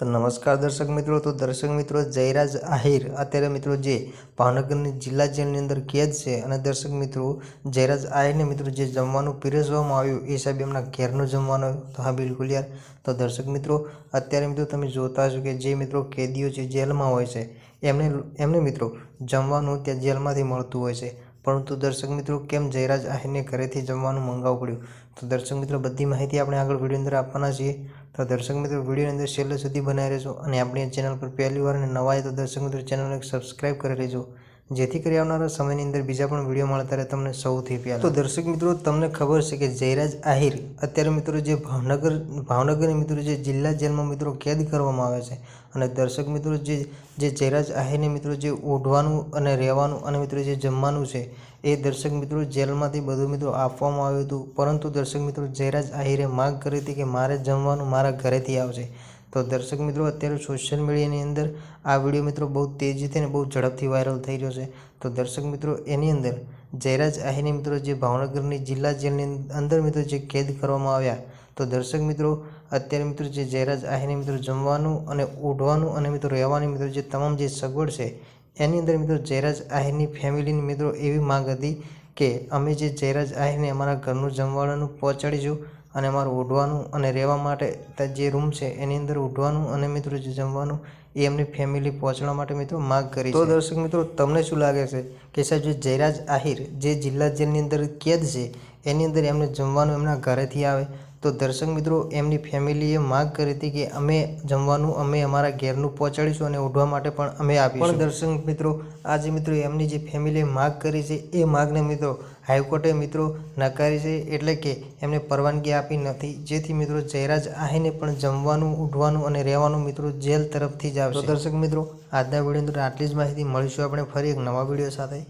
તો નમસ્કાર દર્શક મિત્રો। તો દર્શક મિત્રો, જયરાજ આહિર અત્યારે મિત્રો જે ભાવનગરની જિલ્લા જેલની અંદર કેદ છે અને દર્શક મિત્રો જયરાજ આહિરને મિત્રો જે જમવાનું પીરસવામાં આવ્યું એ સાહેબ એમના ઘેરનું જમવાનું આવ્યું। તો હા બિલકુલ યાર। તો દર્શક મિત્રો અત્યારે મિત્રો તમે જોતા હશો કે જે મિત્રો કેદીઓ છે જેલમાં હોય છે એમને મિત્રો જમવાનું ત્યાં જેલમાંથી મળતું હોય છે, પરંતુ દર્શક મિત્રો કેમ જયરાજ આહિરને ઘરેથી જમવાનું મંગાવવું પડ્યું? તો દર્શક મિત્રો બધી માહિતી આપણે આગળ વિડીયો અંદર આપવાના છીએ। તો દર્શક મિત્રો વિડીયોની અંદર છેલ્લે સુધી બનાવી રહેજો અને આપણી ચેનલ પર પહેલી વાર અને નવા આવે તો દર્શક મિત્રો ચેનલને સબસ્ક્રાઈબ કરી લેજો, જેથી કરી આવનારા સમયની અંદર બીજા પણ વિડીયો મળે ત્યારે તમને સૌથી પહેલા। તો દર્શક મિત્રો તમને ખબર છે કે જયરાજ આહિર અત્યારે મિત્રો જે ભાવનગરની મિત્રો જે જિલ્લા જેલમાં મિત્રો કેદ કરવામાં આવે છે અને દર્શક મિત્રો જે જયરાજ આહિરને મિત્રો જે ઓઢવાનું અને રહેવાનું અને મિત્રો જે જમવાનું છે એ દર્શક મિત્રો જેલમાંથી બધું મિત્રો આપવામાં આવ્યું હતું, પરંતુ દર્શક મિત્રો જયરાજ આહિરે માંગ કરી હતી કે મારે જમવાનું મારા ઘરેથી આવશે। તો દર્શક મિત્રો અત્યારે સોશિયલ મીડિયાની અંદર આ વિડીયો મિત્રો બહુ તેજીથી અને બહુ ઝડપથી વાયરલ થઈ રહ્યો છે। તો દર્શક મિત્રો એની અંદર જયરાજ આહિરને મિત્રો જે ભાવનગરની જિલ્લા જેલની અંદર મિત્રો જે કેદ કરવામાં આવ્યા, તો દર્શક મિત્રો અત્યારે મિત્રો જે જયરાજ આહિરને મિત્રો જમવાનું અને ઓઢવાનું અને મિત્રો રહેવાની મિત્રો જે તમામ જે સગવડ છે એની અંદર મિત્રો જયરાજ આહિરની ફેમિલીની મિત્રો એવી માંગ હતી કે અમે જે જયરાજ આહિરને અમારા ઘરનું જમવાનું પહોંચાડીશું અને અમારું ઓઢવાનું અને રહેવા માટે જે રૂમ છે એની અંદર ઓઢવાનું અને મિત્રો જે જમવાનું એ એમની ફેમિલી પહોંચવા માટે મિત્રો માંગ કરી। તો દર્શક મિત્રો તમને શું લાગે છે કે સાહેબ જે જયરાજ આહિર જે જિલ્લા જેલની અંદર કેદ છે એની અંદર એમને જમવાનું એમના ઘરેથી આવે? તો દર્શક મિત્રો એમની ફેમિલીએ માંગ કરી હતી કે અમે જમવાનું અમે અમારા ઘેરનું પહોંચાડીશું અને ઓઢવા માટે પણ અમે આપીશું, પણ દર્શક મિત્રો આજે મિત્રો એમની જે ફેમિલીએ માંગ કરી છે એ માંગને મિત્રો હાઈકોર્ટે મિત્રો નકારી છે, એટલે કે એમને પરવાનગી આપી નથી, જેથી મિત્રો જયરાજ આહિરને પણ જમવાનું ઉઠવાનું અને રહેવાનું મિત્રો જેલ તરફથી જ આવશે। તો દર્શક મિત્રો આજના વિડીયો અંદર આટલી જ માહિતી, મળીશું આપણે ફરી એક નવા વિડીયો સાથે।